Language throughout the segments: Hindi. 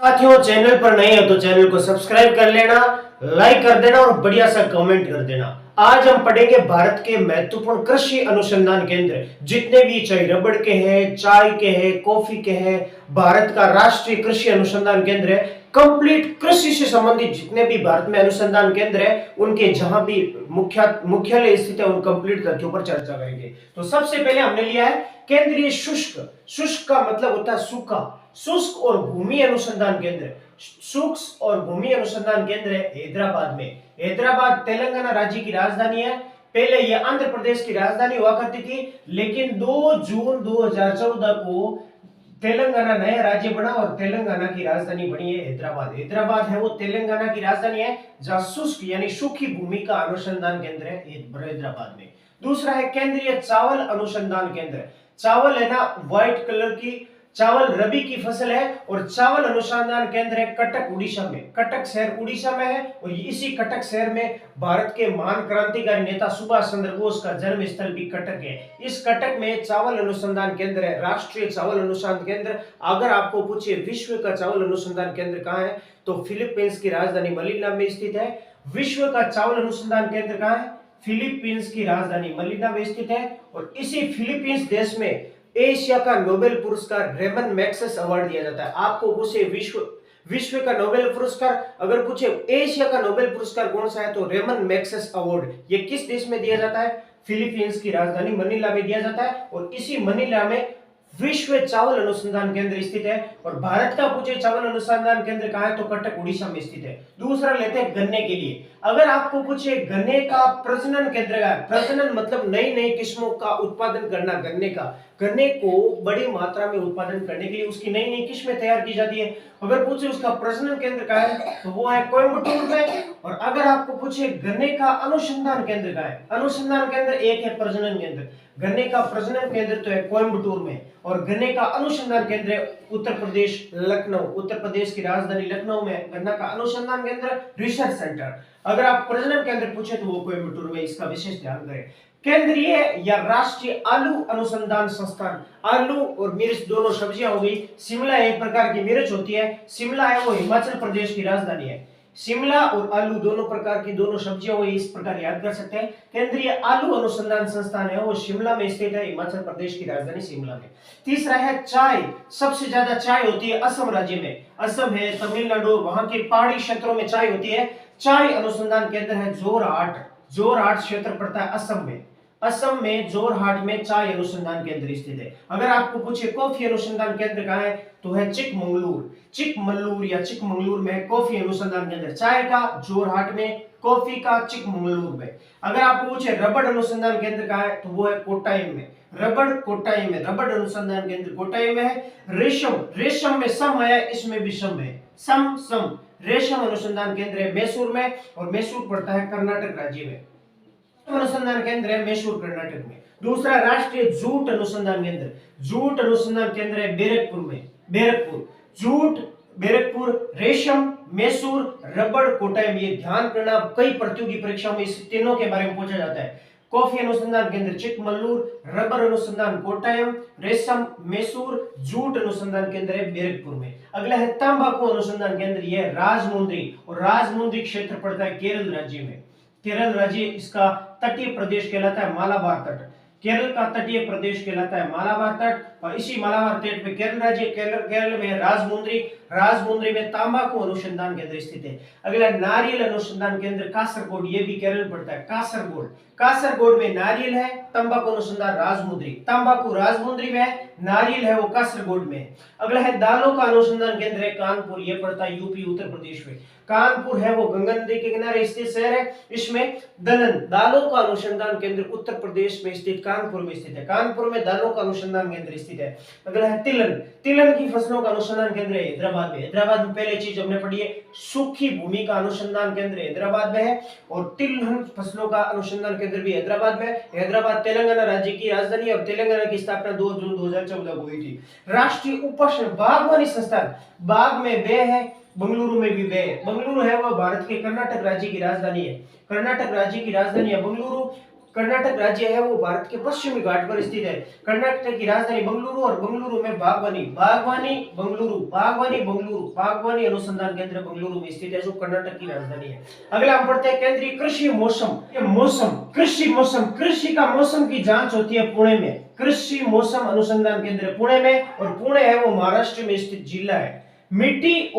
साथियों, चैनल पर नए हो तो चैनल को सब्सक्राइब कर लेना, लाइक कर देना और बढ़िया सा कमेंट कर देना। आज हम पढ़ेंगे भारत के महत्वपूर्ण कृषि अनुसंधान केंद्र, जितने भी चाहे रबड़ के हैं, चाय के हैं, कॉफी के हैं। भारत का राष्ट्रीय कृषि अनुसंधान केंद्र है। कंप्लीट कृषि से संबंधित जितने भी भारत में अनुसंधान केंद्र है, उनके जहां भी मुख्यालय स्थित है, उन कंप्लीट तथ्यों पर चर्चा करेंगे। तो सबसे पहले हमने लिया है केंद्रीय शुष्क। शुष्क का मतलब होता है सूखा। शुष्क और भूमि अनुसंधान केंद्र, शुष्क और भूमि अनुसंधान केंद्र है हैदराबाद में। हैदराबाद तेलंगाना राज्य की राजधानी है। पहले यह आंध्र प्रदेश की राजधानी हुआ करती थी, लेकिन 2 जून 2014 को तेलंगाना नया राज्य बना और तेलंगाना की राजधानी बनी है हैदराबाद। हैदराबाद है वो तेलंगाना की राजधानी है, जहां शुष्क यानी सूखी भूमि का अनुसंधान केंद्र है हैदराबाद में। दूसरा है केंद्रीय चावल अनुसंधान केंद्र। चावल है ना, व्हाइट कलर की चावल रबी की फसल है और चावल अनुसंधान केंद्र है कटक उड़ीसा में। कटक शहर उड़ीसा में है और इसी कटक शहर में भारत के महान क्रांतिकारी नेता सुभाष चंद्र बोस का जन्म स्थल भी कटक है। इस कटक में चावल अनुसंधान केंद्र है, राष्ट्रीय चावल अनुसंधान केंद्र। अगर आपको पूछे विश्व का चावल अनुसंधान केंद्र कहाँ है, तो फिलीपींस की राजधानी मनीला में स्थित है। विश्व का चावल अनुसंधान केंद्र कहाँ है? फिलीपींस की राजधानी मनीला में स्थित है। और इसी फिलीपींस देश में एशिया का नोबेल पुरस्कार रेमन मैग्सेस अवार्ड दिया जाता है। आपको पूछे विश्व का नोबेल पुरस्कार, अगर पूछे एशिया का नोबेल पुरस्कार कौन सा है, तो रेमन मैग्सेस अवार्ड ये किस देश में दिया जाता है? फिलीपींस की राजधानी मनीला में दिया जाता है। और इसी मनीला में विश्व चावल अनुसंधान केंद्र स्थित है। और भारत का पूछे चावल अनुसंधान केंद्र कहाँ है, तो कटक उड़ीसा में स्थित है। दूसरा लेते हैं गन्ने के लिए। अगर आपको पूछे गन्ने का प्रजनन केंद्र है, प्रजनन मतलब नई नई किस्मों का उत्पादन करना, गन्ने को बड़ी मात्रा में उत्पादन करने के लिए उसकी नई नई किस्में तैयार की जाती है। अगर पूछे उसका प्रजनन केंद्र कहाँ है, तो वो है कोयम्बटूर में। और अगर आपको पूछे गन्ने का अनुसंधान केंद्र कहाँ है, अनुसंधान केंद्र एक है, प्रजनन केंद्र। गन्ने का प्रजनन केंद्र तो है कोयम्बटूर में और गन्ने का अनुसंधान केंद्र है उत्तर प्रदेश लखनऊ। उत्तर प्रदेश की राजधानी लखनऊ में गन्ना का अनुसंधान केंद्र, रिसर्च सेंटर। अगर आप प्रजनन केंद्र पूछे तो वो कोयम्बटूर में, इसका विशेष ध्यान करें। केंद्रीय या राष्ट्रीय आलू अनुसंधान संस्थान। आलू और मिर्च दोनों सब्जियां हो गई। शिमला एक प्रकार की मिर्च होती है। शिमला है वो हिमाचल प्रदेश की राजधानी है। शिमला और आलू दोनों प्रकार की दोनों सब्जियां हुई, इस प्रकार याद कर सकते हैं। केंद्रीय आलू अनुसंधान संस्थान है वो शिमला में स्थित है, हिमाचल प्रदेश की राजधानी शिमला में। तीसरा है चाय। सबसे ज्यादा चाय होती है असम राज्य में। असम है, तमिलनाडु, वहां के पहाड़ी क्षेत्रों में चाय होती है। चाय अनुसंधान केंद्र है जोरहाट। जोरहाट क्षेत्र पड़ता है असम में। असम में जोरहाट में चाय अनुसंधान केंद्र स्थित है। अगर आपको पूछे कॉफी अनुसंधान केंद्र कहाँ है, तो है चिकमंगलूर। चिकमंगलूर या चिकमंगलूर में कॉफी अनुसंधान केंद्र। चाय का जोरहाट में, कॉफी का चिकमंगलूर में। अगर आपको पूछे रबड़ अनुसंधान केंद्र कहाँ है, तो वो है कोट्टायम में। रबड़ कोट्टायम में, रबड़ अनुसंधान केंद्र कोट्टायम में है। रेशम, रेशम में सम आया, इसमें भी सम है, सम सम। रेशम अनुसंधान केंद्र है मैसूर में और मैसूर पड़ता है कर्नाटक राज्य में। अनुसंधान केंद्र है मैसूर कर्नाटक में। दूसरा राष्ट्रीय जूट अनुसंधान केंद्र। जूट अनुसंधान केंद्र है बैरकपुर में। बैरकपुर, जूट, बैरकपुर, रेशम, मैसूर, रबड़, कोट्टायम। ये ध्यान करना, कई प्रतियोगी परीक्षाओं में इस तीनों के बारे में पूछा जाता है। कॉफी अनुसंधान केंद्र चिकमंगलूर, रबर अनुसंधान कोट्टायम, रेशम मैसूर, जूट अनुसंधान केंद्र है बैरकपुर में। अगला है तंबाकू अनुसंधान केंद्र, यह राजमुंद्री, और राजमुंद्री क्षेत्र पड़ता है केरल राज्य में। केरल राज्य, इसका तटीय प्रदेश कहलाता है मालाबार तट। केरल का तटीय प्रदेश कहलाता है मालाबार तट और इसी मालाबार तट पे केरल राज्य, केरल में राजमुंद्री। राजमुंद्री में तंबाकू अनुसंधान केंद्र स्थित है। अगला नारियल अनुसंधान केंद्र कासरगोड, ये भी केरल पड़ता है। कासरगोड, कासरगोड में नारियल है, तंबाकू अनुसंधान राजमुंद्री। तंबाकू राजमुंद्री में है, नारियल है वो कासरगोड में। अगला है दालों का अनुसंधान केंद्र है कानपुर, ये पड़ता है यूपी उत्तर प्रदेश में। कानपुर है वो गंगा नदी के किनारे स्थित शहर है। इसमें दलहन, दालों का अनुसंधान केंद्र उत्तर प्रदेश में स्थित कानपुर में स्थित है। कानपुर में दालों का अनुसंधान केंद्र स्थित है। अगला है तिलहन, तिलहन की फसलों का अनुसंधान केंद्र है हैदराबाद में। हैदराबाद में पहले चीज हमने पढ़ी है, सूखी भूमि का अनुसंधान केंद्र हैदराबाद में है और तिलहन फसलों का अनुसंधान केंद्र भी हैदराबाद में। हैदराबाद तेलंगाना राज्य की राजधानी और तेलंगाना की स्थापना 2 जून 2014 को हुई थी। राष्ट्रीय उपोष्ण बागवानी संस्थान, बाग में बे है, बंगलुरु में भी बे है। बंगलुरु है वह भारत के कर्नाटक राज्य की राजधानी है। कर्नाटक राज्य की राजधानी है बंगलुरु। कर्नाटक राज्य है वो भारत के पश्चिमी घाट पर स्थित है। कर्नाटक की राजधानी बंगलुरु और बंगलुरु में बागवानी अनुसंधान केंद्र बंगलुरु में स्थित है, जो कर्नाटक की राजधानी है। अगला हम पढ़ते हैं केंद्रीय कृषि मौसम। कृषि का मौसम की जांच होती है पुणे में। कृषि मौसम अनुसंधान केंद्र पुणे में, और पुणे है वो महाराष्ट्र में स्थित जिला है। मिट्टी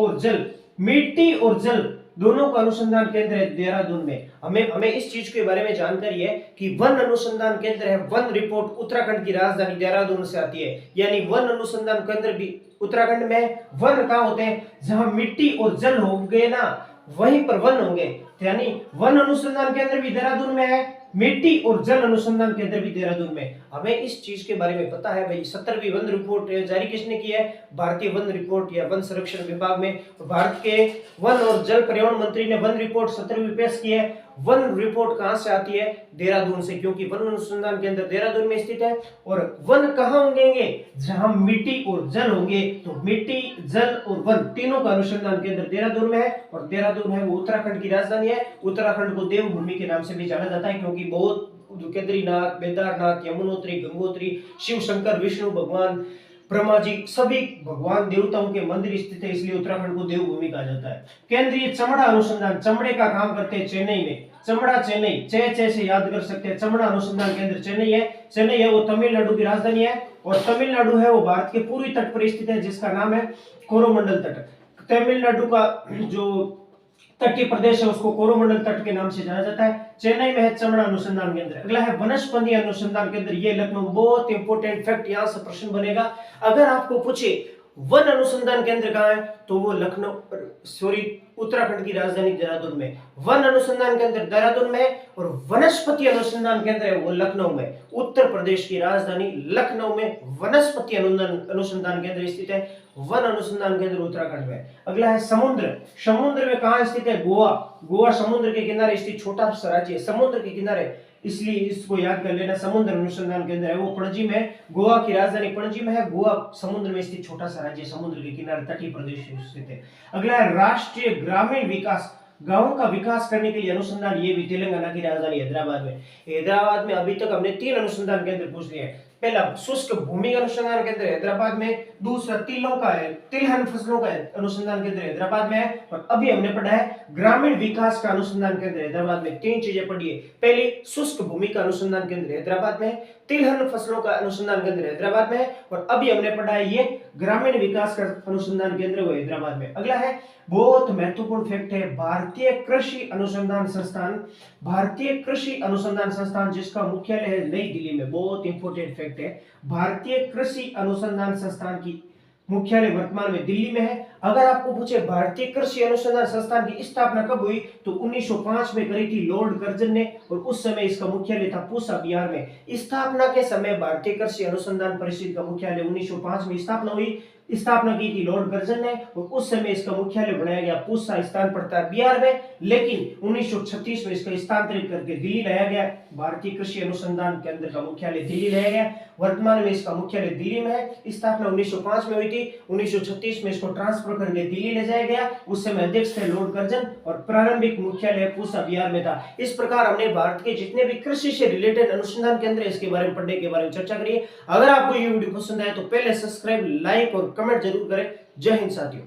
और जल दोनों का अनुसंधान केंद्र है देहरादून में। हमें इस चीज के बारे में जानकारी है कि वन अनुसंधान केंद्र है, वन रिपोर्ट उत्तराखंड की राजधानी देहरादून से आती है, यानी वन अनुसंधान केंद्र भी उत्तराखंड में। वन कहाँ होते हैं? जहां मिट्टी और जल होंगे ना, वहीं पर वन होंगे, यानी वन अनुसंधान केंद्र भी देहरादून में है, मिट्टी और जल अनुसंधान केंद्र भी देहरादून में। हमें इस चीज के बारे में पता है भाई। 17वीं वन रिपोर्ट जारी किसने की है? भारतीय वन रिपोर्ट या वन संरक्षण विभाग में। भारत के वन और जल पर्यावरण मंत्री ने वन रिपोर्ट 17वीं पेश की है। वन रिपोर्ट कहां से आती है? देहरादून से, क्योंकि वन अनुसंधान केंद्र देहरादून में स्थित है। और वन कहां होंगे? जहां मिट्टी और जल होंगे। तो मिट्टी, जल और वन तीनों का अनुसंधान केंद्र देहरादून में है, और देहरादून है वो उत्तराखंड की राजधानी है। उत्तराखंड को देवभूमि के नाम से भी जाना जाता है, क्योंकि बहुत केदारनाथ, केदारनाथ, यमुनोत्री, गंगोत्री, शिव शंकर, विष्णु भगवान, ब्रह्मा जी, सभी भगवान देवताओं के मंदिर स्थित है, इसलिए उत्तराखंड को देवभूमि कहा जाता है। केंद्रीय चमड़ा अनुसंधान, चमड़े का काम करते हैं चेन्नई में। चमड़ा चेन्नई, चे से याद कर सकते हैं। चमड़ा अनुसंधान केंद्र चेन्नई है वो तमिलनाडु की राजधानी है, और तमिलनाडु है वो भारत के पूर्वी तट पर स्थित है, जिसका नाम है कोरोमंडल तट। तमिलनाडु का जो तटीय प्रदेश है उसको कोरोमंडल तट के नाम से जाना जाता है। चेन्नई में है चमड़ा अनुसंधान केंद्र। अगला है वनस्पति अनुसंधान केंद्र, ये लखनऊ। बहुत इंपॉर्टेंट फैक्ट यहां से प्रश्न बनेगा। अगर आपको पूछे वन अनुसंधान केंद्र कहां है, तो वो उत्तराखंड की राजधानी देहरादून में। वन अनुसंधान केंद्र देहरादून में, और वनस्पति अनुसंधान केंद्र है वो लखनऊ में। उत्तर प्रदेश की राजधानी लखनऊ में वनस्पति अनुसंधान केंद्र स्थित है। वन अनुसंधान केंद्र उत्तराखंड में। अगला है समुद्र में कहां स्थित है? गोवा समुद्र के किनारे स्थित छोटा सा राज्य है, समुद्र के किनारे, इसलिए इसको याद कर लेना। समुद्र अनुसंधान केंद्र है वो पणजी में, गोवा की राजधानी पणजी में है। गोवा समुद्र में स्थित छोटा सा राज्य, समुद्र के किनारे तटीय प्रदेश में स्थित है। अगला है राष्ट्रीय ग्रामीण विकास, गांवों का विकास करने के लिए अनुसंधान, ये भी तेलंगाना की राजधानी हैदराबाद में। हैदराबाद में अभी तक हमने 3 अनुसंधान केंद्र पूछ लिए हैं। पहला शुष्क भूमि अनुसंधान केंद्र हैदराबाद में, दूसरा तिलहन फसलों का अनुसंधान केंद्र हैदराबाद में है, और अभी हमने पढ़ा है ग्रामीण विकास का अनुसंधान केंद्र हैदराबाद में। 3 चीजें पढ़ी है। पहली, शुष्क भूमि का अनुसंधान केंद्र हैदराबाद में, तिलहन फसलों का अनुसंधान केंद्र हैदराबाद में है, और अभी हमने पढ़ा है ये ग्रामीण विकास का अनुसंधान केंद्र वो हैदराबाद में। अगला है बहुत महत्वपूर्ण फैक्ट है, भारतीय कृषि अनुसंधान संस्थान जिसका मुख्यालय है नई दिल्ली में। बहुत इंपॉर्टेंट फैक्ट है, भारतीय कृषि अनुसंधान संस्थान की मुख्यालय वर्तमान में दिल्ली में है। अगर आपको पूछे भारतीय कृषि अनुसंधान संस्थान की स्थापना कब हुई, तो 1905 में करी थी लॉर्ड कर्जन ने, और उस समय इसका मुख्यालय था पूसा बिहार में। स्थापना के समय भारतीय कृषि अनुसंधान परिषद का मुख्यालय 1905 में स्थापना की थी लॉर्ड कर्जन ने, और उस समय इसका मुख्यालय बनाया गया पूसा, स्थान पड़ता है बिहार में। लेकिन 1936 में इसका स्थानांतरित करके दिल्ली लाया गया। भारतीय कृषि अनुसंधान केंद्र का मुख्यालय दिल्ली लाया गया। वर्तमान में इसका मुख्यालय दिल्ली में है। स्थापना 1905 में हुई थी, 1936 में इसको ट्रांसफर करके दिल्ली ले जाया गया। उस समय अध्यक्ष थे लॉर्ड कर्जन, और प्रारंभिक मुख्यालय पूसा बिहार में था। इस प्रकार हमने भारत के जितने भी कृषि से रिलेटेड अनुसंधान केंद्र इसके बारे में पढ़ने के बारे में चर्चा करी है। अगर आपको ये वीडियो पसंद आए तो पहले सब्सक्राइब, लाइक और कमेंट जरूर करें। जय हिंद साथियों।